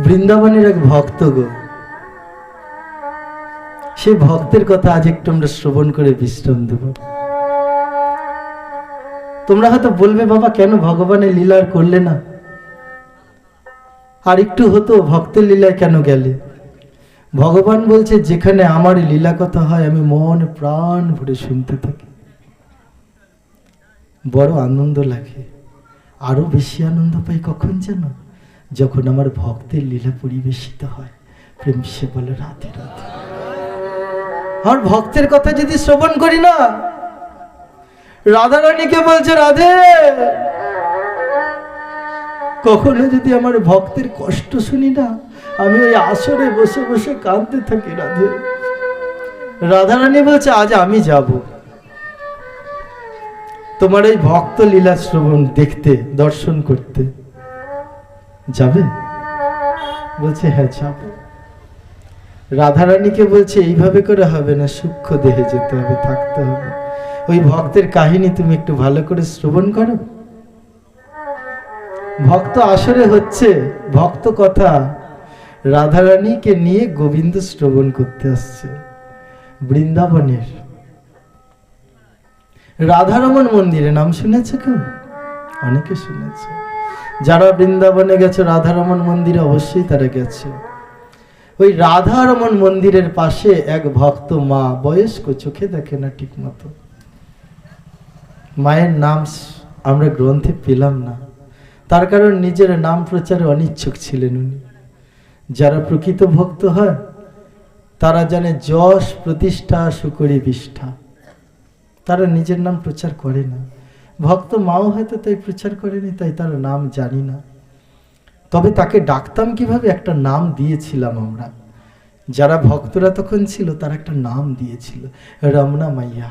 বৃন্দাবনের এক ভক্ত গো, সেই ভক্তের কথা আজ একটু আমরা শ্রবণ করে বিশ্রাম দেব। তোমরা হয়তো বলবে, বাবা কেন ভগবানের লীলা করলে না, আর একটু হতো, ভক্তের লীলায় কেন গেলে? ভগবান বলছে, যেখানে আমার লীলা কথা হয় আমি মন প্রাণ ভরে শুনতে থাকি, বড় আনন্দ লাগে। আরো বেশি আনন্দ পাই কখন জানো? যখন আমার ভক্তের লীলা পরিবেশিত হয়, প্রেম সে বলে রাধে রাধে। আমার ভক্তের কথা যদি শ্রবণ করি না, রাধারানীকে বলছে রাধে, কখনো যদি আমার ভক্তের কষ্ট শুনি না, আমি ওই আসরে বসে বসে কাঁদতে থাকি রাধে। রাধারানী বলছে, আজ আমি যাব তোমার এই ভক্ত লীলা শ্রবণ দেখতে, দর্শন করতে। যাবে? বলছে হ্যাঁ যাব। রাধারানীকে বলছে, এইভাবে করে হবে না, সূক্ষ্ম দেহে যেতে হবে, থাকতে হবে। ওই ভক্তের কাহিনী তুমি একটু ভালো করে শ্রবণ করো। ভক্ত আসরে হচ্ছে, ভক্ত কথা রাধারানীকে নিয়ে গোবিন্দ শ্রবণ করতে আসছে বৃন্দাবনের রাধারমণ মন্দিরে। নাম শুনেছে কেউ? অনেকে শুনেছে। যারা বৃন্দাবনে গেছে রাধারমণ মন্দিরে, অবশ্যই তারা গেছে। ওই রাধারমণ মন্দিরের পাশে এক ভক্ত মা, বয়স্ক, চোখে দেখে না ঠিক মতো। মায়ের নাম আমরা গ্রন্থে পেলাম না, তার কারণ নিজের নাম প্রচারে অনিচ্ছুক ছিলেন উনি। যারা প্রকৃত ভক্ত হয় তারা জানে যশ প্রতিষ্ঠা সুকরি বিষ্ঠা, তারা নিজের নাম প্রচার করে না। ভক্ত মাও হয়তো তাই প্রচার করেনি, তাই তার নাম জানি না। তবে তাকে ডাকতাম কিভাবে, একটা নাম দিয়েছিলাম আমরা। যারা ভক্তরা তখন ছিল তারা একটা নাম দিয়েছিল, রমনা মাইয়া।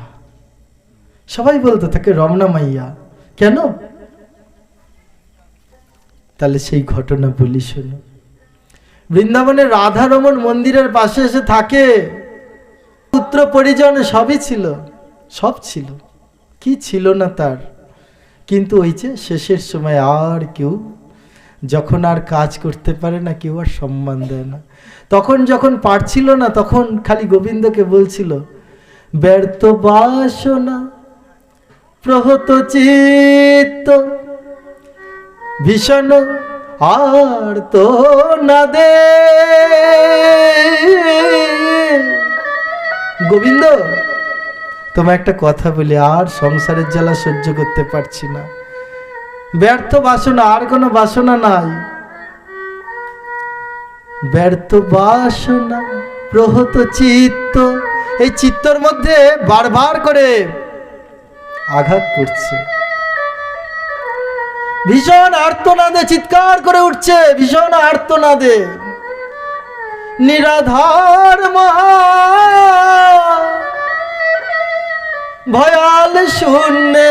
সবাই বলতো তাকে রমনা মাইয়া। কেন? তাহলে সেই ঘটনা বলি শোনো। বৃন্দাবনের রাধারমণ মন্দিরের পাশে এসে থাকে, পুত্র পরিজন সবই ছিল, সব ছিল, কি ছিল না তার। কিন্তু ওই যে শেষের সময় আর কেউ যখন আর কাজ করতে পারে না, কেউ আর সম্মান দেয় না, তখন যখন পারছিল না, তখন খালি গোবিন্দকে বলছিল, ব্যর্থ বাসনা প্রহত চিত্ত ভীষণ আর তো না দে। গোবিন্দ, তোমার একটা কথা বলি, আর সংসারের জ্বালা সহ্য করতে পারছি না। ব্যর্থ বাসনা, আর কোনো বাসনা নাই। ব্যর্থ বাসনা প্রহত চিত্ত, এই চিত্তর মধ্যে বারবার করে আঘাত করছে। ভীষণ আর্তনাদে চিৎকার করে উঠছে, ভীষণ আর্তনাদে। নিরাধার মহা ভয়াল শূন্যে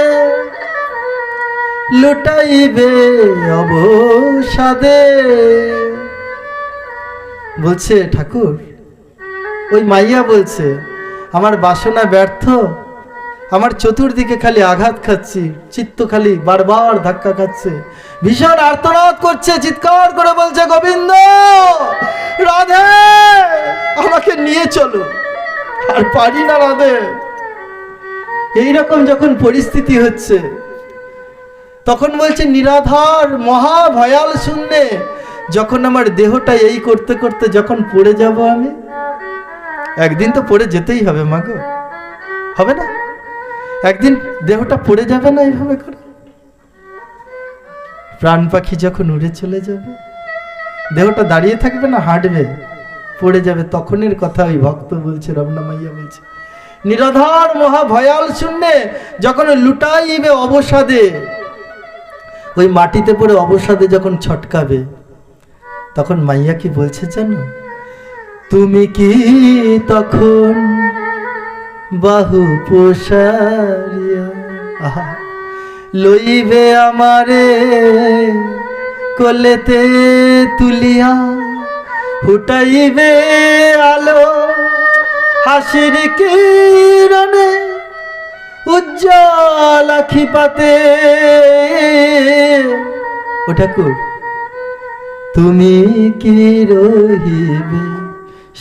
লুটাইবে অবসাদে। বলছে ঠাকুর, ওই মাইয়া বলছে, আমার বাসনা ব্যর্থ, আমার চতুর্দিকে খালি আঘাত খাচ্ছি, চিত্ত খালি বারবার ধাক্কা খাচ্ছে, ভীষণ আর্তনাদ করছে, চিৎকার করে বলছে, গোবিন্দ, রাধে, আমাকে নিয়ে চলো, আর পারি না রাধে। এইরকম যখন পরিস্থিতি হচ্ছে, তখন বলছে নিরাধার মহা ভয়াল শূন্যে, যখন আমার দেহটা এই করতে করতে যখন পড়ে যাব আমি, একদিন তো পড়ে যেতেই হবে মা গো, হবে না? একদিন দেহটা পড়ে যাবে না এইভাবে করে? প্রাণ পাখি যখন উড়ে চলে যাবে, দেহটা দাঁড়িয়ে থাকবে না, হাঁটবে, পড়ে যাবে। তখনের কথা ওই ভক্ত বলছে, রমনা মাইয়া বলছে, নিরাধার মহা ভয়াল শূন্যে যখন লুটাইবে অবসাদে, ওই মাটিতে পড়ে অবসাদে যখন ছটকাবে, তখন মাইয়া কি বলছে জানো? তুমি কি তখন বাহু প্রসারিয়া লইবে আমারে কোলেতে তুলিয়া, ফুটাইবে আলো হাসির কিরণে উজ্জ্বল আখি পাতে। ও ঠাকুর, তুমি কি রহিবে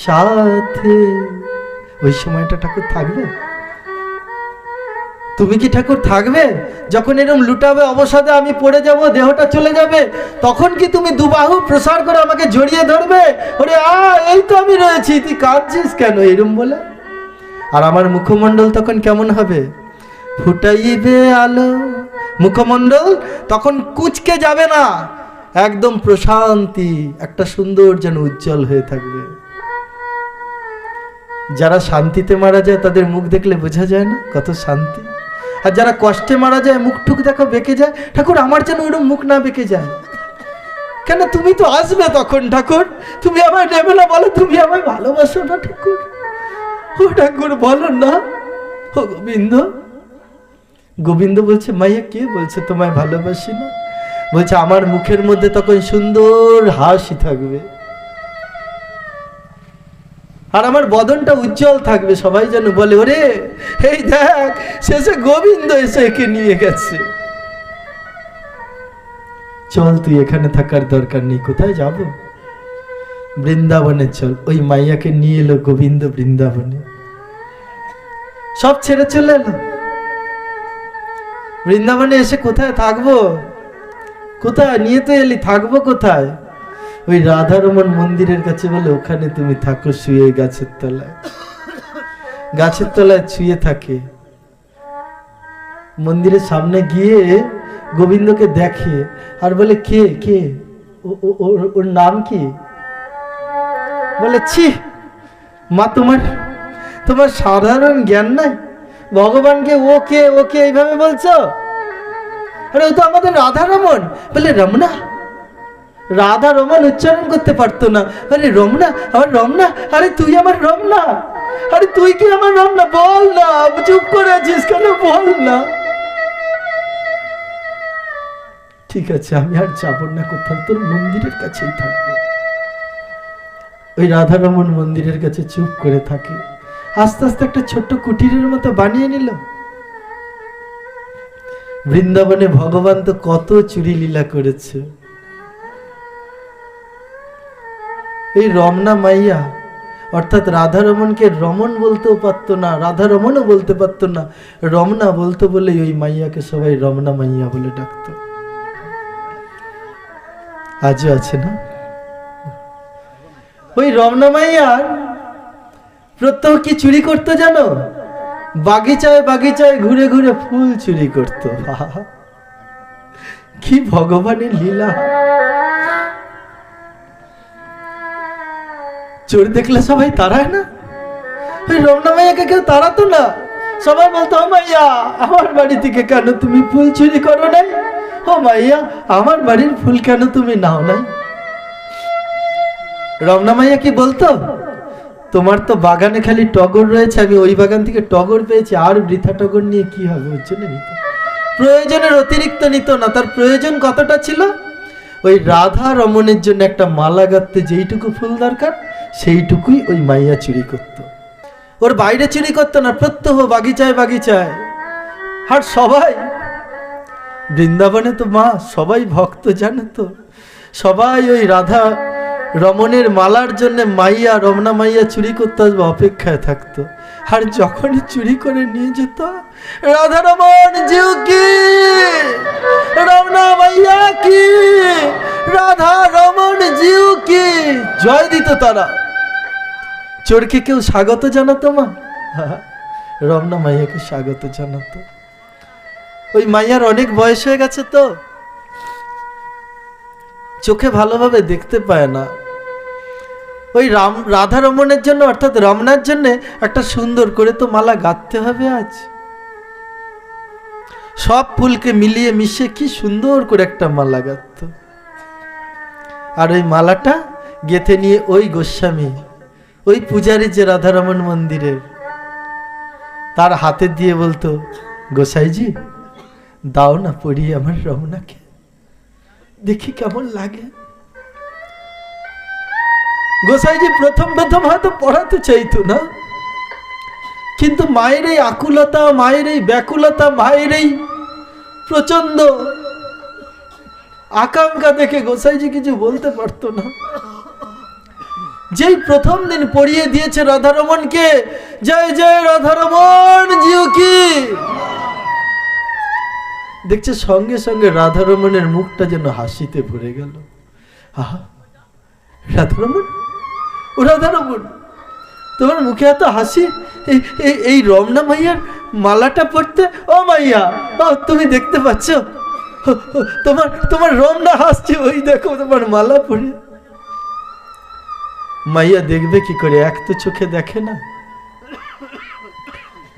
সাথে। ওই সময়টা ঠাকুর থাকবে? তুমি কি ঠাকুর থাকবে? যখন এরকম লুটাবে অবসাদে আমি পড়ে যাব, দেহটা চলে যাবে, তখন কি তুমি দুবাহু প্রসার করে আমাকে জড়িয়ে ধরবে? ওরে এই তো আমি রয়েছি, তুই কাঁদছিস কেন, এরম বলে? আর আমার মুখমণ্ডল তখন কেমন হবে? ফুটাইবে আলো। মুখমণ্ডল তখন কুঁচকে যাবে না, একদম প্রশান্তি, একটা সুন্দর যেন উজ্জ্বল হয়ে থাকবে। যারা শান্তিতে মারা যায় তাদের মুখ দেখলে বোঝা যায় না কত শান্তি। আর যারা কষ্টে মারা যায় মুখ টুক দেখো বেঁকে যায়। ঠাকুর আমার যেন ওরকম মুখ না বেঁকে যায়। কেন? তুমি তো আসবে তখন ঠাকুর, তুমি আমায় নেবে না? বলো তুমি আমায় ভালোবাসো না ঠাকুর? ও ঠাকুর বলো না। ও গোবিন্দ। গোবিন্দ বলছে, মাইয়া কে বলছে তোমায় ভালোবাসি না? বলছে আমার মুখের মধ্যে তখন সুন্দর হাসি থাকবে, আর আমার বদনটা উজ্জ্বল থাকবে। সবাই যেন বলে, ওরে এই দেখ শেষে গোবিন্দ এসে একে নিয়ে গেছে। চল, তুই এখানে থাকার দরকার নেই, কোথায় যাব? বৃন্দাবনে চল। ওই মাইয়াকে নিয়ে এলো গোবিন্দ বৃন্দাবনে, সব ছেড়ে চলে এলো। বৃন্দাবনে এসে কোথায় থাকবো? কোথায় নিয়ে তো এলি, থাকবো কোথায়? ওই রাধারমন মন্দিরের কাছে বলে, ওখানে তুমি থাকো শুয়ে গাছের তলায়। গাছের তলায় শুয়ে থাকে। মন্দিরের সামনে গিয়ে গোবিন্দকে দেখে আর বলে, কে কে? ওর নাম কি? বলে, ছি মা, তোমার সাধারণ জ্ঞান নাই? ভগবানকে ওকে ওকে এইভাবে বলছো? আরে ও তো আমাদের রাধারমন। বলে, রমনা? রাধা রমন উচ্চারণ করতে পারতো না। আরে রমনা, আমার রমনা? আরে তুই আমার রমনা? আরে তুই কি আমার রমনা? বল না, চুপ করে আছিস কেন? বল না। ঠিক আছে, আমি আর যাব না কোথাও, তোর মন্দিরের কাছেই থাকবো। ওই রাধারমন মন্দিরের কাছে চুপ করে থাকে। আস্তে আস্তে একটা ছোট্ট কুটিরের মতো বানিয়ে নিল। বৃন্দাবনে ভগবান তো কত চুরি লীলা করেছে। এই রমনা মাইয়া অর্থাৎ রাধারমনকে রমন বলতেও পারতো না, রাধারমনও বলতে পারতো না, রমনা বলতো বলেই ওই মাইয়াকে সবাই রমনা মাইয়া বলে ডাকতো। আজও আছে না? ওই রমনা মাইয়ার প্রত্যহ কি চুরি করতো জানো? বাগিচায় বাগিচায় ঘুরে ঘুরে ফুল চুরি করতো। কি ভগবানের লীলা! চোর দেখলে সবাই তাড়ায় না? ওই রমনা মাইয়াকে কেউ তাড়াতো না। সবাই বলতো, ও মাইয়া আমার বাড়ি থেকে কেন তুমি ফুল চুরি করো নাই? ও মাইয়া আমার বাড়ির ফুল কেন তুমি নাও নাই? রমনা মাইয়া কি বলতো? তোমার তো বাগানে খালি টগর রয়েছে, আমি ওই বাগান থেকে টগর পেয়েছি, আর বৃথা টগর নিয়ে কি হবে? ওর জন্য নিত, প্রয়োজনের অতিরিক্ত নিত না। তার প্রয়োজন কতটা ছিল? ওই রাধা রমণের জন্য একটা মালা গাঁথতে যেইটুকু ফুল দরকার সেইটুকুই ওই মাইয়া চুরি করত। ওর বাইরে চুরি করতো না, প্রত্যহ বাগিচায় বাগিচায়। আর সবাই বৃন্দাবনে তো মা সবাই ভক্ত, জানো তো, সবাই ওই রাধা রমণের মালার জন্য মাইয়া রমনা মাইয়া চুরি করতে আসবে অপেক্ষায় থাকতো। আর যখনই চুরি করে নিয়ে যেত, রাধা রমন জিউ কি, রমনা মাইয়া কি, রাধা রমন জিউ কি জয় দিত তারা। চোরকে কেউ স্বাগত জানাতো মা? রমনা মাইয়াকে স্বাগত জানাতো। ওই মাইয়ার অনেক বয়স হয়ে গেছে তো, চোখে ভালোভাবে দেখতে পায় না। ওই রাধা রমণের জন্য অর্থাৎ রমনার জন্য একটা সুন্দর করে তো মালা গাঁথতে হবে। আজ সব ফুলকে মিলিয়ে মিশিয়ে কি সুন্দর করে একটা মালা গাঁথত। আর ওই মালাটা গেঁথে নিয়ে ওই গোস্বামী, ওই পূজারী যে রাধারমন মন্দিরের, তার হাতে দিয়ে বলতো, গোসাইজি দাও না পড়িয়ে আমার রমনাকে, দেখি কেমন লাগে। গোসাইজি প্রথম প্রথম হয়তো পড়াতে চাইতো না, কিন্তু মায়ের এই আকুলতা, মায়ের এই ব্যাকুলতা, মায়ের এই প্রচন্ড আকাঙ্ক্ষা দেখে গোসাইজি কিছু বলতে পারতো না। যেই প্রথম দিন পড়িয়ে দিয়েছে রাধারমণকে, জয় জয় রাধারমণ জিও কি, দেখছে সঙ্গে সঙ্গে রাধারমণের মুখটা যেন হাসিতে ভরে গেল। আহা, রাধারমণ, ও রাধারমণ, তোমার মুখে এত হাসি, এই রমনা মাইয়ার মালাটা পড়তে। ও মাইয়া, ও তুমি দেখতে পাচ্ছ, তোমার রমনা হাসছে, ওই দেখো তোমার মালা পরে। মাইয়া দেখবে কি করে, এক তো চোখে দেখে না,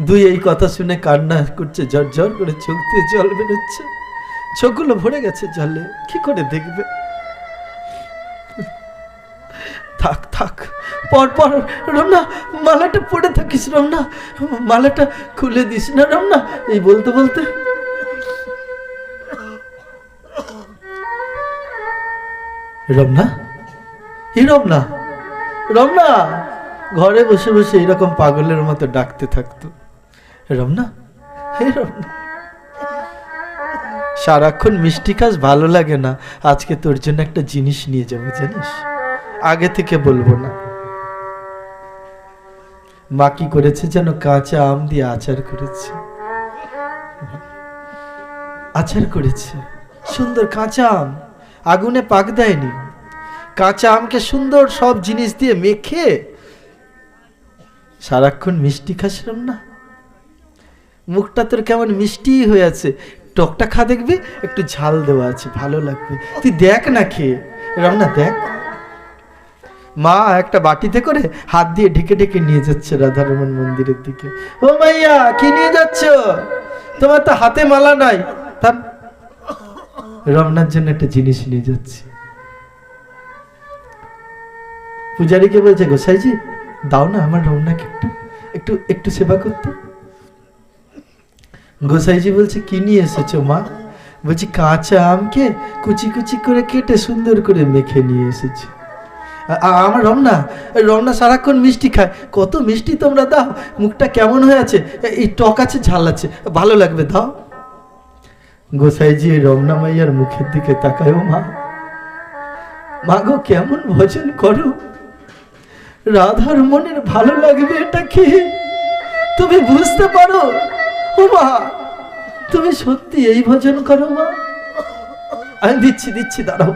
দুই এই কথা শুনে কান্না করছে, ঝরঝর করে চোখ দিয়ে জল বেরোচ্ছে, চোখগুলো ভরে গেছে জলে, কি করে দেখবে। থাক থাক, পর রমনা মালাটা পড়ে থাকিস, রমনা মালাটা খুলে দিস না রমনা, এই বলতে বলতে রমনা, এই রমনা, রমনা, ঘরে বসে বসে এইরকম পাগলের মতো ডাকতে থাকতো, রমনা, হে রমনা। সারাক্ষণ মিষ্টি খাস, ভালো লাগে না, আজকে তোর জন্য একটা জিনিস নিয়ে যাবো জানিস, আগে থেকে বলবো না। মা কি করেছে যেন, কাঁচা আম দিয়ে আচার করেছে, আচার করেছে সুন্দর কাঁচা আম, আগুনে পাক দেয়নি, কাঁচা আমকে সুন্দর সব জিনিস দিয়ে মেখে সারাক্ষণ মিষ্টি খাসলাম না, মুখটা তোর কেমন মিষ্টি হয়ে আছে, টকটা খা দেখবি, একটু ঝাল দেওয়া আছে, ভালো লাগবে, তুই দেখ না খেয়ে, রমনা দেখ। মা একটা বাটিতে করে হাত দিয়ে ঢেকে ঢেকে নিয়ে যাচ্ছে রাধারমণ মন্দিরের দিকে। ও মাইয়া, কি নিয়ে যাচ্ছ, তোমার তো হাতে মালা নাই। তার রমনার জন্য একটা জিনিস নিয়ে যাচ্ছে। পূজারীকে বলছে, গোসাইজি দাও না আমার রমনাকে একটু একটু একটু সেবা করতে। গোসাইজি বলছে, কি নিয়ে এসেছো মা? বলছি, কাঁচা আমকে কুচি কুচি করে কেটে সুন্দর করে মেখে নিয়ে এসেছি। আমার রমনা, রমনা সারাক্ষণ মিষ্টি খায়, কত মিষ্টি তোমরা দাও, মুখটা কেমন হয়ে আছে, এই টক আছে ঝাল আছে, ভালো লাগবে, দাও। গোসাইজি রমনা মাইয়ার মুখের দিকে তাকায়, ও মা, মাগো কেমন ভজন করো, রাধার মনের ভালো লাগবে এটা কি তুমি বুঝতে পারো? ও মা, তুমি সত্যি এই ভজন করো মা? আমি দিচ্ছি দিচ্ছি, দাঁড়াও।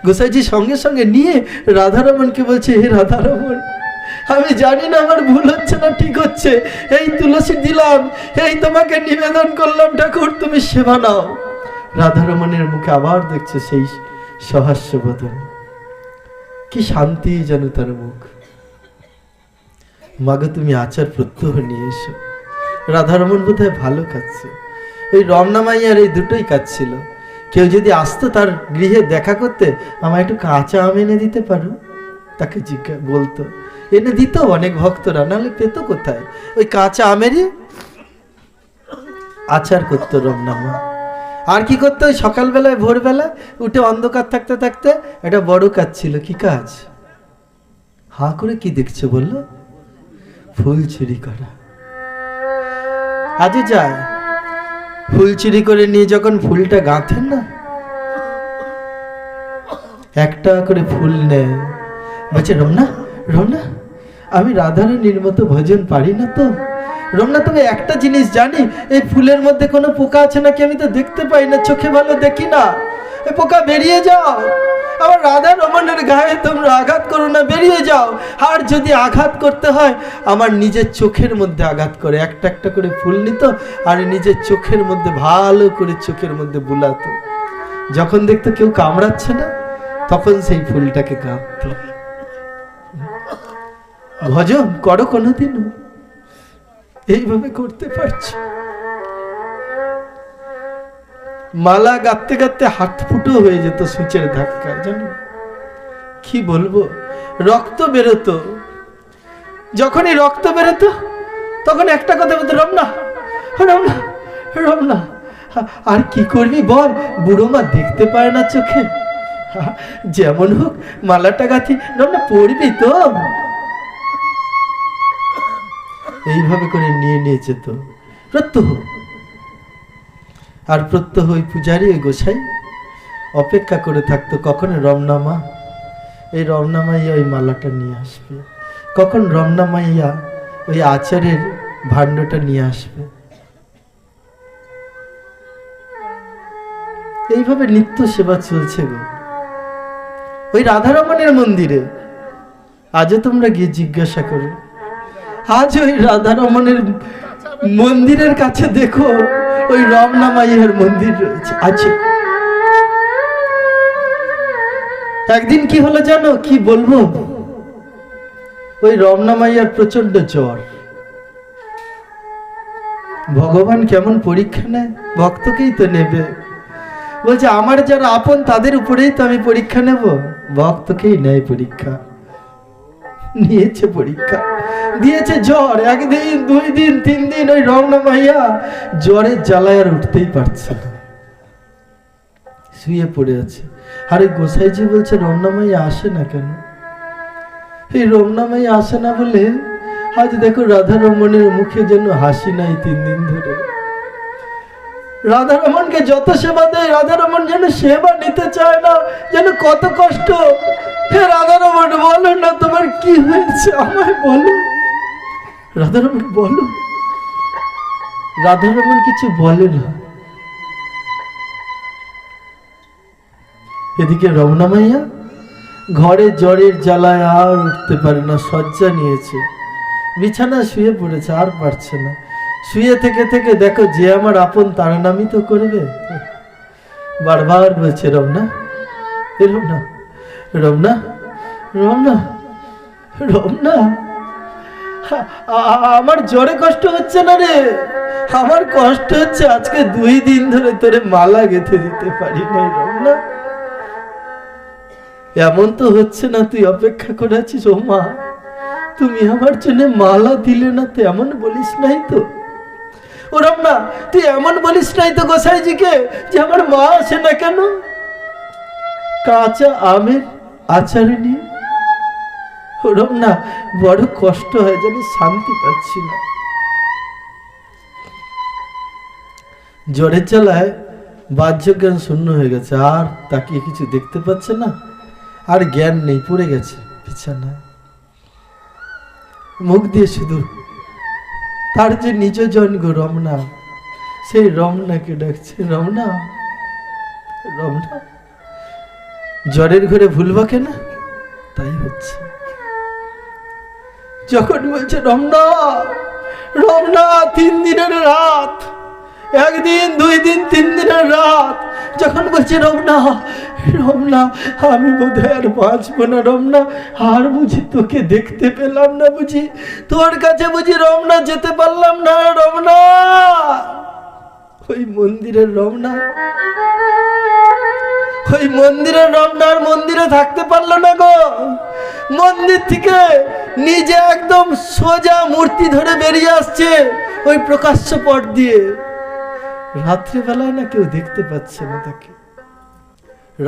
গোসাইজি সঙ্গে সঙ্গে নিয়ে রাধারমণকে বলছে, হে রাধারমণ, আমি জানি না আমার ভুল হচ্ছে না ঠিক হচ্ছে, এই তুলসী দিলাম, এই তোমাকে নিবেদন করলাম ঠাকুর, তুমি সেবা নাও। রাধারমণের মুখে আবার দেখছে সেই সহাস্য বদন, কি শান্তি যেন তার মুখ। মাগো তুমি আচার প্রত্যহ নিয়ে এসো। রাধারমণ বোধহয় ভালো খাচ্ছে, ওই রমনা মাইয়ার এই দুটোই কাজ ছিল। কেউ যদি আসতো তার গৃহে দেখা করতে, আমায় একটু কাঁচা আম এনে দিতে পারো, তাকে বলতো, এনে দিত অনেক ভক্তরা, নাহলে পেতো কোথায়, ওই কাঁচা আমেরই আচার করতো রমনা মা। আর কি করতো, ওই সকালবেলায় ভোরবেলা উঠে অন্ধকার থাকতে থাকতে একটা বড় কাজ ছিল। কি কাজ? হা করে কি দেখছো বললো? ফুল চুরি করা। আজও যায়, ফুল চুরি করে নিয়ে যখন ফুলটা গাঁথেন না, একটা করে ফুল নেয়, বলছে, রমনা রমনা, আমি রাধারানীর মতো ভজন পারি না তো। রমনা, তবে একটা জিনিস জানি, এই ফুলের মধ্যে কোনো পোকা আছে নাকি আমি তো দেখতে পাই না, চোখে ভালো দেখি না, এই পোকা বেরিয়ে যাও, আমার রাধা রমণের গায়ে তোমরা আঘাত করো না, বেরিয়ে যাও। আর যদি আঘাত করতে হয় আমার নিজের চোখের মধ্যে আঘাত করে, একটা একটা করে ফুল নিত আর নিজের চোখের মধ্যে ভালো করে চোখের মধ্যে বুলাতো, যখন দেখতো কেউ কামড়াচ্ছে না তখন সেই ফুলটাকে গাঁথত। ভজন করো কোনোদিনও? এইভাবে করতে পারছো? মালা গাঁথতে গাঁথতে হাত ফুটো হয়ে যেত সূচের ধাক্কায়, জানো কি বলবো, রক্ত বেরোতো। যখনই রক্ত বেরোতো তখন একটা কথা বলতো, রমনা রমনা রমনা, আর কি করবি বল, বুড়ো মা দেখতে পায় না চোখে, যেমন হোক মালাটা গাঁথি, রমনা পড়বি তো। এইভাবে করে নিয়ে নিয়ে যেত প্রত্যহ। আর প্রত্যহ ওই পূজারী, ওই গোসাই অপেক্ষা করে থাকতো কখন রমনা মা, এই রমনা মাইয়া ওই মালাটা নিয়ে আসবে, কখন রমনা মাইয়া ওই আচারের ভাণ্ডটা নিয়ে আসবে। এইভাবে নিত্য সেবা চলছে গো ওই রাধারমণের মন্দিরে। আজও তোমরা গিয়ে জিজ্ঞাসা করো, আজ ওই রাধারমণের মন্দিরের কাছে দেখো ওই রমনা মাইয়ার মন্দির রয়েছে আছে। একদিন কি হলো জানো, কি বলবো, ওই রমনা মাইয়ার প্রচন্ড জ্বর। ভগবান কেমন পরীক্ষা নেয়, ভক্তকেই তো নেবে। বলছে আমার যারা আপন তাদের উপরেই তো আমি পরীক্ষা নেব, ভক্তকেই নেয় পরীক্ষা। নিয়েছে পরীক্ষা, দিয়েছে জ্বর, একদিন 2 দিন 3 দিন। ওই রমনা মাইয়া জ্বরের জ্বালায় আর উঠতেই পারছে না, শুয়ে পড়ে আছে। আর এই গোসাইজি বলছে রমনা মাইয়া আসে না কেন? এই রমনা মাইয়া আসে না বলে আজ দেখো রাধারমণের মুখে যেন হাসি নাই 3 দিন ধরে। রাধারমণকে যত সেবা দেয়, রাধারমণ যেন সেবা নিতে চায় না, যেন কত কষ্ট। হে রাধারমণ বলো না তোমার কি হয়েছে, আমায় বলো। রাধারমণ বলো। রাধারমণ কিছু বলে না। এদিকে রমনা মাইয়া ঘরে জ্বরের জ্বালায় আর উঠতে পারে না, শয্যা নিয়েছে, বিছানা শুয়ে পড়েছে, আর পারছে না। শুয়ে থেকে থেকে দেখো যে আমার আপন তার নামই তো করবে। বারবার বলছে রমনা, রমনা, রমনা, রমনা, রমনা, আমার জ্বরে কষ্ট হচ্ছে না রে, আমার কষ্ট হচ্ছে আজকে 2 দিন ধরে তোরে মালা গেঁথে দিতে পারি নাই রমনা। এমন তো হচ্ছে না তুই অপেক্ষা করে আছিস, ও মা তুমি আমার জন্য মালা দিলে না তো, এমন বলিস নাই তো? ও রমনা তুই এমন বলিস নাই তো গোসাইজিকে যে আমার মা আসে না কেন? কাঁচা আমের আচারে নিয়ে। ও রমনা বড় কষ্ট হয় জানি, শান্তি পাচ্ছি না। জ্বরের জ্বালায় বাহ্য জ্ঞান শূন্য হয়ে গেছে, আর তাকিয়ে কিছু দেখতে পাচ্ছে না, আর জ্ঞান নেই, পড়ে গেছে বিছানায়। মুখ দিয়ে শুধু তার যে নিজজন গো রমনা, সেই রমনাকে ডাকছে, রমনা, রমনা। জ্বরের ঘরে ভুলবা কেন? তাই হচ্ছে। যখন বলছে রমনা, রমনা 3 দিনের রাত, 1 দিন 2 দিন 3 দিনের রাত, যখন বলছে রমনা, রমনা আমি বোধহয় আর বাঁচবো না রমনা, আর বুঝি তোকে দেখতে পেলাম না, বুঝি তোর কাছে বুঝি রমনা যেতে পারলাম না রমনা। ওই মন্দিরের রমনা, ওই মন্দিরের রমনার মন্দিরে থাকতে পারলো না গো। মন্দির থেকে নিজে একদম সোজা মূর্তি ধরে বেরিয়ে আসছে ওই প্রকাশ্য পট দিয়ে। রাত্রিবেলায় না কেউ দেখতে পাচ্ছে না তাকে।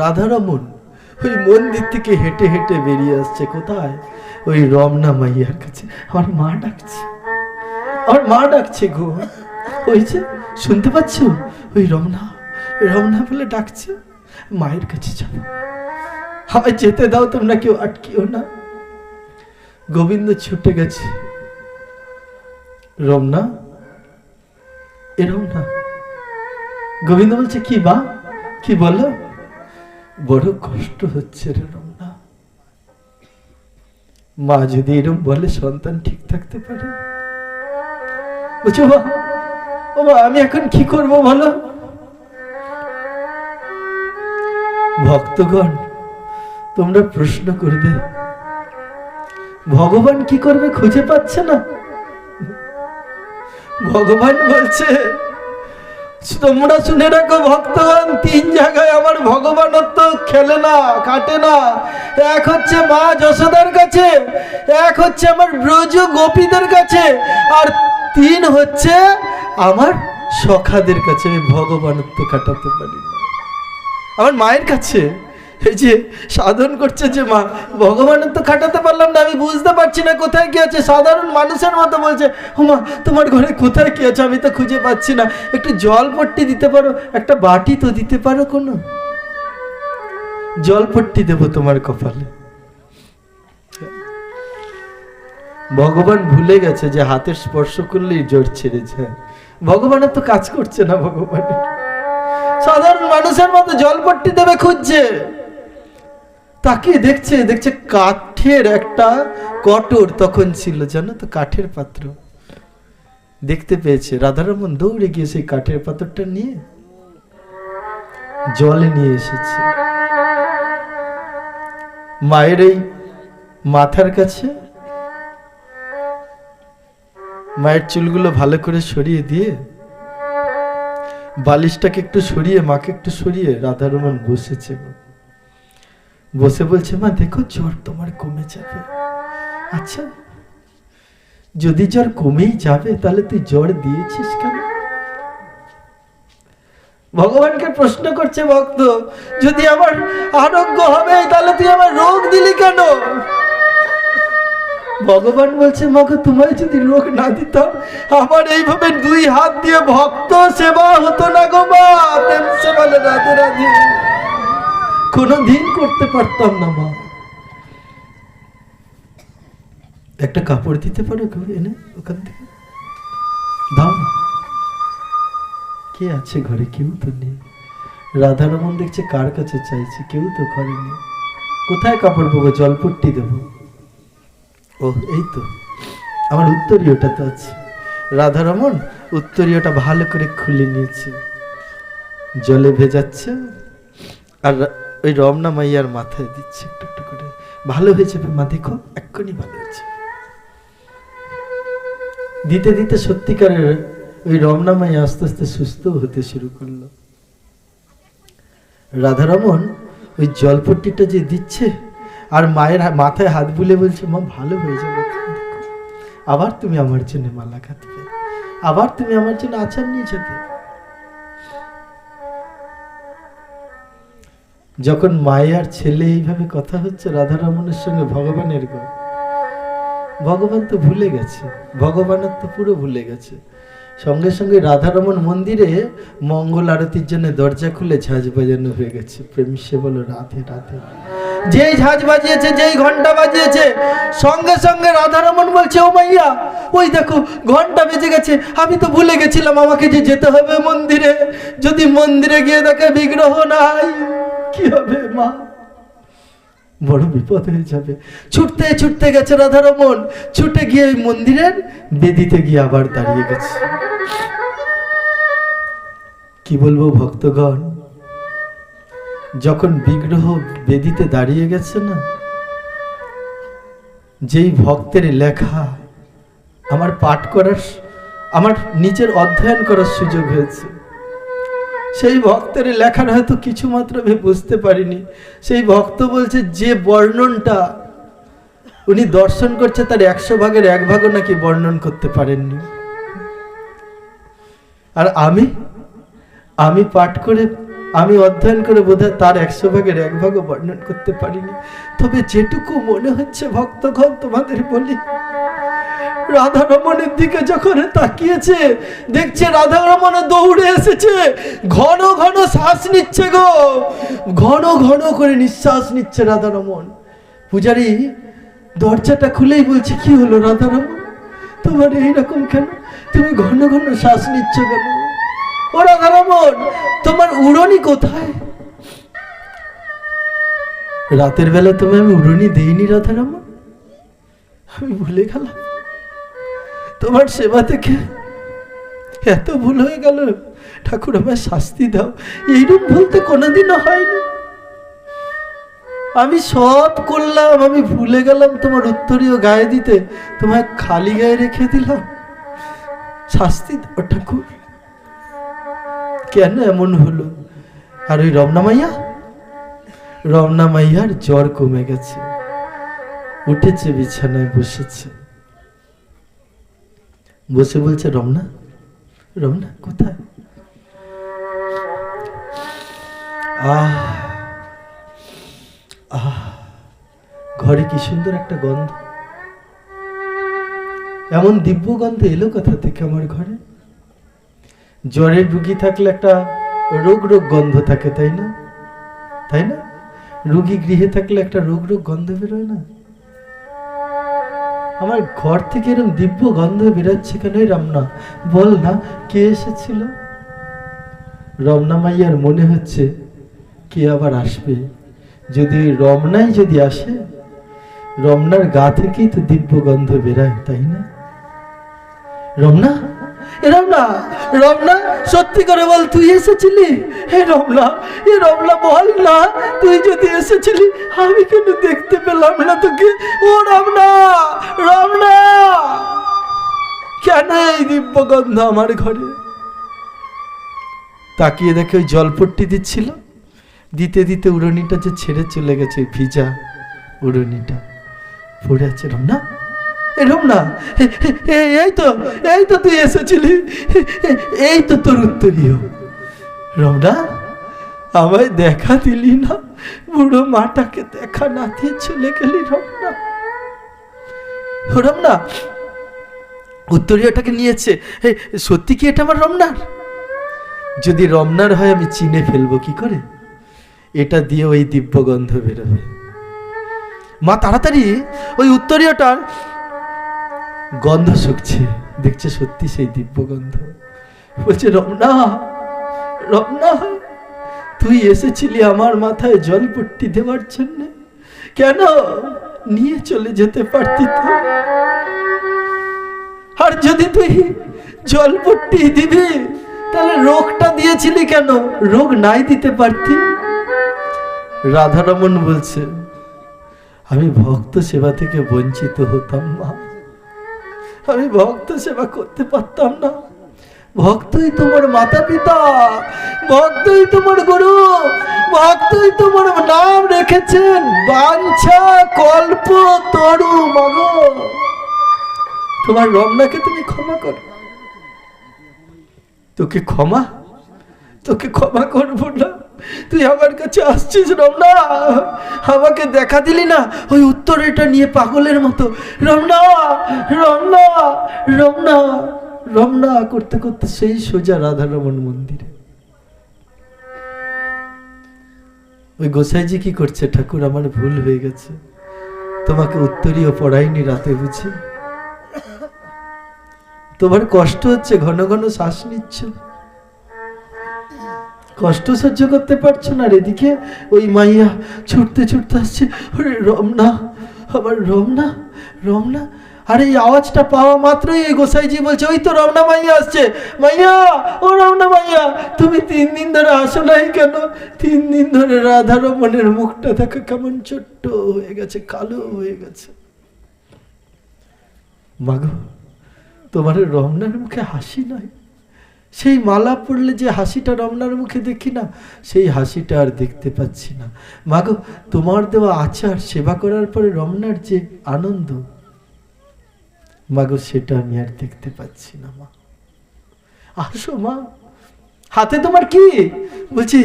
রাধারমণ ওই মন্দির থেকে হেঁটে হেঁটে বেরিয়ে আসছে কোথায়? ওই রমনা মাইয়ার কাছে। আমার মা ডাকছে, আমার মা ডাকছে গো। ওই যে শুনতে পাচ্ছ, ওই রমনা, রমনা বলে ডাকছে। মায়ের কাছে যাবো, আমায় যেতে দাও, তোমরা কেউ আটকিও না। গোবিন্দ ছুটে গেছে। রমনা, এ রমনা। গোবিন্দ বলছে কি বা, কি বলো? বড় কষ্ট হচ্ছে রে রমনা। মা যদি এরকম বলে সন্তান ঠিক থাকতে পারে? বুঝছো মা, ও মা আমি এখন কি করব বলো? ভক্তগণ তোমরা প্রশ্ন করবে ভগবান কি করবে, খুঁজে পাচ্ছে না। ভগবান বলছে তোমরা শুনে রাখো ভক্তগণ, 3 জায়গায় আমার ভগবানত্ব খেলে না, কাটে না। এক হচ্ছে মা যশোদার কাছে, এক হচ্ছে আমার ব্রজ গোপীদের কাছে, আর 3 হচ্ছে আমার সখাদের কাছে। আমি ভগবানত্ব কাটাতে পারি না আমার মায়ের কাছে। এই যে সাধন করছে যে মা, ভগবানত্ব কাটাতে পারলাম না, আমি বুঝতে পারছি না কোথায় কি আছে। সাধারণ মানুষের মতো বলছে, ও মা তোমার ঘরে কোথায় কি আছে আমি তো খুঁজে পাচ্ছি না, একটু জল পট্টি দিতে পারো, একটা বাটি তো দিতে পারো কোনো। জলপট্টি দেব তোমার কপালে। ভগবান ভুলে গেছে যে হাতের স্পর্শ করলেই জ্বর ছেড়ে যায়। ভগবানের তো কাজ করছে না, ভগবানের সাধারণ মানুষের মতো জলপট্টি দেবে খুঁজছে। তাকিয়ে দেখছে, দেখছে কাঠের একটা কটর তখন ছিল, জানো তো, কাঠের পাত্র দেখতে পেয়েছে। রাধারমন দৌড়ে গিয়ে সেই কাঠের পাত্রটা নিয়ে জলে নিয়ে এসেছে মায়ের এই মাথার কাছে। মায়ের চুলগুলো ভালো করে সরিয়ে দিয়ে, বালিশটাকে একটু সরিয়ে, মাকে একটু সরিয়ে রাধারমন বসেছে। বসে বলছে, মা দেখো জ্বর তোমার কমে যাবে। আচ্ছা, যদি জ্বর কমেই যাবে তাহলে তুই জ্বর দিয়েছিস কেন? ভগবানকে প্রশ্ন করছে ভক্ত, যদি আমার আরোগ্য হবে তাহলে তুই আমার রোগ দিলি কেন? ভগবান বলছে, মাগো তোমায় যদি রোগ না দিতাম আমার এইভাবে 2 হাত দিয়ে ভক্ত সেবা হতো না গো মা। প্রেম সে বলে রাধে রাধে, কোনদিন করতে পারতাম না মা। একটা কাপড় দিতে পারো গো এনে ওখান থেকে? দাও। কে আছে ঘরে? কেউ তো নেই। রাধারমন দেখছে কার কাছে চাইছে, কেউ তো ঘরে নেই। কোথায় কাপড় পাবো? জলপট্টি দেবো। ও এই তো আমার উত্তরীয়টা তো আছে। রাধারমন উত্তরীয়টা ভালো করে খুলে নিয়েছে, জলে ভেজাচ্ছে আর ওই রমনা মাইয়ার মাথায় দিচ্ছে একটু একটু করে। ভালো হয়েছে মা, দেখো এক্ষুনি ভালো হয়েছে। দিতে দিতে সত্যিকারের ওই রমনা মাইয়া আস্তে আস্তে সুস্থ হতে শুরু করলো। রাধারমন ওই জলপট্টিটা যে দিচ্ছে আর মায়ের মাথায় হাত বুলে বলছে, মা ভালো হয়ে যাবে, আবার তুমি আমার জন্য মালা কাঁদবে, আবার তুমি আমার জন্য আচার নিয়ে যাবে। যখন মায়ের আর ছেলে এইভাবে কথা হচ্ছে রাধারমনের সঙ্গে ভগবানের গো, ভগবান তো ভুলে গেছে, ভগবানের তো পুরো ভুলে গেছে। সঙ্গে সঙ্গে রাধারমন মন্দিরে মঙ্গল আরতির জন্য দরজা খুলে ঝাঁঝ বাজানো হয়ে গেছে। প্রেম সে বলো রাধে রাধে। যেই ঝাঁঝ বাজিয়েছে, যেই ঘন্টা বাজিয়েছে, সঙ্গে সঙ্গে রাধারমন বলছে, ও মাইয়া ওই দেখো ঘন্টা বেজে গেছে, আমি তো ভুলে গেছিলাম আমাকে যে যেতে হবে মন্দিরে। যদি মন্দিরে গিয়ে দেখে বিগ্রহ নাই কি হবে মা? বড় বিপদ হয়ে যাবে। ছুটতে ছুটতে গেছে রাধারমন, ছুটে গিয়ে ওই মন্দিরের বেদিতে গিয়ে আবার দাঁড়িয়ে গেছে। কি বলবো ভক্তগণ, যখন বিগ্রহ বেদিতে দাঁড়িয়ে গেছে না, যেই ভক্তের লেখা আমার পাঠ করার, আমার নিজের অধ্যয়ন করার সুযোগ হয়েছে, সেই ভক্তের লেখার হয়তো কিছু মাত্র আমি বুঝতে পারিনি। সেই ভক্ত বলছে যে বর্ণনটা উনি দর্শন করছে তার 100 ভাগের 1 ভাগও নাকি বর্ণন করতে পারেননি। আর আমি পাঠ করে, আমি অধ্যয়ন করে বোধহয় তার 100 ভাগের 1 ভাগও বর্ণন করতে পারিনি। তবে যেটুকু মনে হচ্ছে ভক্তগণ তোমাদের বলি, রাধারমনের দিকে যখন তাকিয়েছে দেখছে রাধারমন দৌড়ে এসেছে, ঘন ঘন শ্বাস নিচ্ছে গো, ঘন ঘন করে নিঃশ্বাস নিচ্ছে রাধারমন। পূজারী দরজাটা খুলেই বলছে, কি হলো রাধারমন, তোমার এইরকম কেন? তুমি ঘন ঘন শ্বাস নিচ্ছ কেন? ও রাধারমন, তোমার উড়নি কোথায়? রাতের বেলা তোমায় আমি উড়নি দেইনি রাধারমন, আমি ভুলে গেলাম। তোমার সেবা থেকে এত ভুল হয়ে গেল, ঠাকুর আমায় শাস্তি দাও। এইরূপ ভুলতে কোনোদিনও হয়নি। আমি সব করলাম, আমি ভুলে গেলাম তোমার উত্তরীয় গায়ে দিতে, তোমায় খালি গায়ে রেখে দিলাম, শাস্তি দাও ঠাকুর। কেন এমন হলো? আর ওই রমনা মাইয়ার জ্বর কমে গেছে, উঠেছে, বিছানায় বসেছে, বসে বলছে, রমনা কোথায়? ঘরে কি সুন্দর একটা গন্ধ, এমন দিব্য গন্ধ এলো কোথা থেকে আমার ঘরে? জ্বরের রুগী থাকলে একটা রোগ গন্ধ থাকে, তাই না? রোগী গৃহে থাকলে একটা রোগ রোগ গন্ধ বেরোয় না? আমার ঘর থেকে এরকম দিব্য গন্ধ বেরোচ্ছে কেন? রমনা, বল না কে এসেছিল? রমনা মাইয়ার মনে হচ্ছে কে আবার আসবে। যদি রমনাই যদি আসে, রমনার গা থেকেই তো দিব্য গন্ধ বেরায়, তাই না? রমনা, এ রমনা, রমনা, সত্যি করে বল তুই এসেছিলি? হে রমনা, এ রমনা বল না, তুই যদি এসেছিলি আমি কেন দেখতে পেলাম না তোকে? ও রমনা, রমনা, কেন এই দিব্য গন্ধ আমার ঘরে? তাকিয়ে দেখে ওই জলপট্টি দিচ্ছিল, দিতে দিতে উড়নিটা যে ছেড়ে চলে গেছে, ভিজা উড়নিটা পড়ে আছে। রমনা, এরকম না, এই তো তুই এসেছিলি, এই তো তোর উত্তরীয়। রমনা, আমায় দেখা দিলি না, বুড়ো মাটাকে দেখা না দিয়ে চলে গেলি। রমনা, রমনা, উত্তরীয়টাকে নিয়েছে, সত্যি কি এটা আমার রমনার? যদি রমনার হয় আমি চিনে ফেলবো কি করে? এটা দিয়ে ওই দিব্য গন্ধ বেরোবে। মা তাড়াতাড়ি ওই উত্তরীয়টার গন্ধ শুকছে, দেখছে সত্যি সেই দিব্য গন্ধ। বলছে রমনা, রমনা, তুই এসেছিলি আমার মাথায় জলপট্টি দেওয়ার জন্য, কেন নিয়ে চলে যেতে পারতি তো? আর যদি তুই জলপট্টি দিবি তাহলে রোগটা দিয়েছিলি কেন? রোগ নাই দিতে পারতি। রাধারমণ বলছে আমি ভক্ত সেবা থেকে বঞ্চিত হতাম মা, আমি ভক্ত সেবা করতে পারতাম না। ভক্তই তোমার মাতা পিতা, ভক্তই তোমার গুরু, ভক্তই তোমার নাম রেখেছেন বাঞ্ছা কল্প তরু। মাগো, তোমার রমনাকে তুমি ক্ষমা করো। তোকে ক্ষমা করবো না। তুই আমার কাছে আসছিস রমনা, আমাকে দেখা দিলি না ওই উত্তরটা নিয়ে পাগলের মতো। রমনা, রমনা, রমনা, রমনা করতে করতে সেই সোজা রাধারমণ মন্দিরে। ওই গোসাইজি কি করছে? ঠাকুর আমার ভুল হয়ে গেছে, তোমাকে উত্তরীয় পড়াইনি রাতে বুঝি, তোমার কষ্ট হচ্ছে, ঘন ঘন শ্বাস নিচ্ছ, কষ্ট সহ্য করতে পারছো না। আর এদিকে ওই মাইয়া ছুটতে ছুটতে আসছে, রমনা, আমার রমনা, রমনা। আর এই আওয়াজটা পাওয়া মাত্রই এই গোসাইজি বলছে ওই তো রমনা মাইয়া আসছে। মাইয়া, ও রমনা মাইয়া, তুমি 3 দিন ধরে আসো নাই কেন? 3 দিন ধরে রাধারমণের মুখটা দেখো কেমন ছোট্ট হয়ে গেছে, কালো হয়ে গেছে। মাগো, তোমার রমনার মুখে হাসি নাই, সেই মালা পড়লে যে হাসিটা রমনার মুখে দেখি না, সেই হাসিটা আর দেখতে পাচ্ছি না। মাগো, তোমার দেওয়া আচার সেবা করার পরে রমনার যে আনন্দ, মাগো সেটা আমি আর দেখতে পাচ্ছি না। মা আসো মা, হাতে তোমার কি? বলছি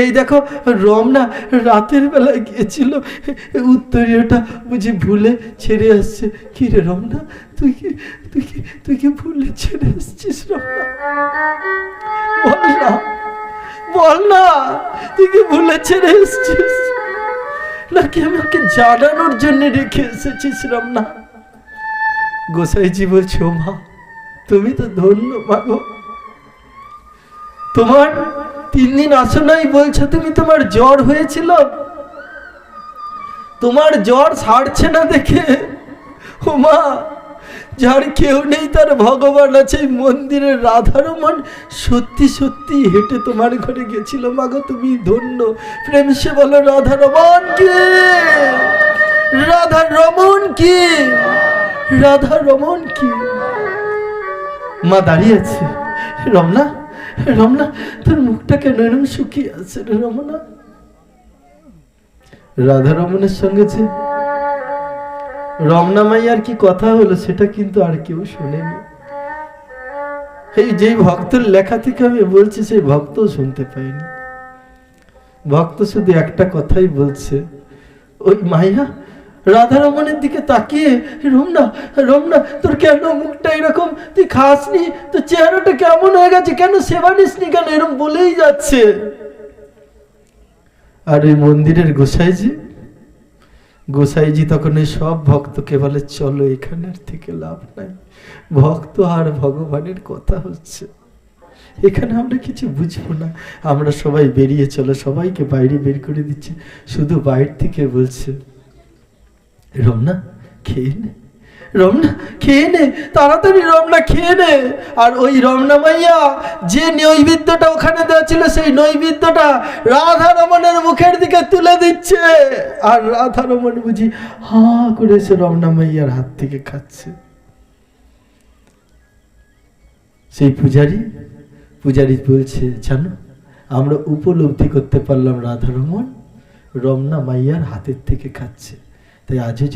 এই দেখো রমনা রাতের বেলায় গিয়েছিল, উত্তরীয়টা বুঝি ভুলে ছেড়ে আসছে। কি রে রমনা, তুই কি ভুলে ছেড়ে আসছিস? রমনা বল না, বল না, তুই কি ভুলে ছেড়ে এসছিস নাকি আমাকে জানানোর জন্য রেখে এসেছিস? রমনা, গোসাইজি বলছে ও মা, তুমি তো ধন্য। মাগো, তোমার 3 দিন আসো নাই বলছো তুমি, তোমার জ্বর হয়েছিল, তোমার জ্বর ছাড়ছে না দেখে ও মা, যার কেউ নেই তার ভগবান আছে, মন্দিরের রাধারমণ সত্যি সত্যি হেঁটে তোমার ঘরে গেছিল। মাগো, তুমি ধন্য। প্রেম সে বলো রাধারমণ কি, রাধারমণ কি, রাধারমণ কি। মা দাঁড়িয়ে আছে। রমনা, রমনা, তোর মুখটা কেন এরকম শুকিয়ে আছে রে রমনা? রাধারমণের সঙ্গে যে রমনা মাইয়ার কি কথা হলো সেটা কিন্তু আর কেউ শোনেনি। এই যে ভক্তের লেখা থেকে আমি বলছি, সেই ভক্ত শুনতে পাইনি। ভক্ত শুধু একটা কথাই বলছে, ওই মাইয়া রাধারমণের দিকে তাকিয়ে, রমনা, রমনা, তোর কেন মুখটা এরকম? তুই খাসনি, তোর চেহারাটা কেমন হয়ে গেছে, কেন সেবা নিসনি কেন? এরকম বলেই যাচ্ছে। আর ওই মন্দিরের গোসাইজি তখন ওই সব ভক্তকে বলে, চলো এখানের থেকে লাভ নাই, ভক্ত আর ভগবানের কথা হচ্ছে, এখানে আমরা কিছু বুঝবো না, আমরা সবাই বেরিয়ে চলো। সবাইকে বাইরে বের করে দিচ্ছে, শুধু বাইরে থেকে বলছে, রমনা খেয়ে নে, রমনা খেয়ে নে, তাড়াতাড়ি রমনা খেয়ে নে। আর ওই রমনা মাইয়া যে নৈবেদ্যটা ওখানে দেওয়া ছিল, সেই নৈবেদ্যটা রাধা রমণের মুখের দিকে তুলে দিচ্ছে, আর রাধা রমণ বুঝি হা করে সে রমনা মাইয়ার হাত থেকে খাচ্ছে। সেই পূজারী বলছে, জানো, আমরা উপলব্ধি করতে পারলাম রাধা রমণ রমনা মাইয়ার হাতের থেকে খাচ্ছে। তাই আজও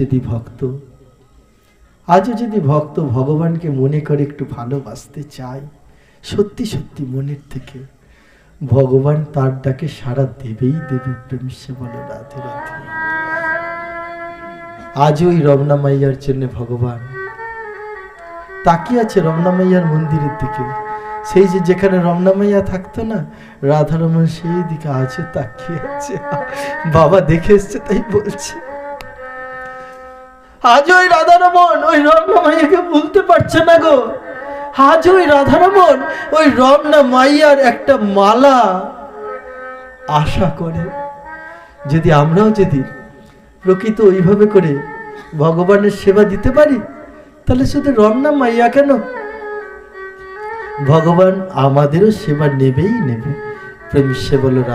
যদি ভক্ত ভগবানকে মনে করে একটু ভালোবাসতে চায়, সত্যি সত্যি মনের থেকে, ভগবান তার ডাকে সাড়া দেবেই দেবে। প্রেমসে বলে রাধে রাধে। আজও ওই রমনা মাইয়ার জন্য ভগবান তাকিয়ে আছে রমনা মাইয়ার মন্দিরের দিকে। সেই যে যেখানে রমনা মাইয়া থাকতো না, রাধারমণ সেই দিকে আজও তাকিয়ে আছে। বাবা দেখে এসছে তাই বলছে, আজ ওই রাধারমণ ওই রমনা মাইয়াকে বলতে পারছে না গো। আজ ওই রাধারমণ ওই রমনা মাইয়ার একটা মালা আশা করে। যদি আমরাও যদি প্রকৃত ওইভাবে করে ভগবানের সেবা দিতে পারি, তাহলে শুধু রমনা মাইয়া কেন, ভগবান আমাদেরও সেবা নেবেই নেবে। প্রেম সে বলো।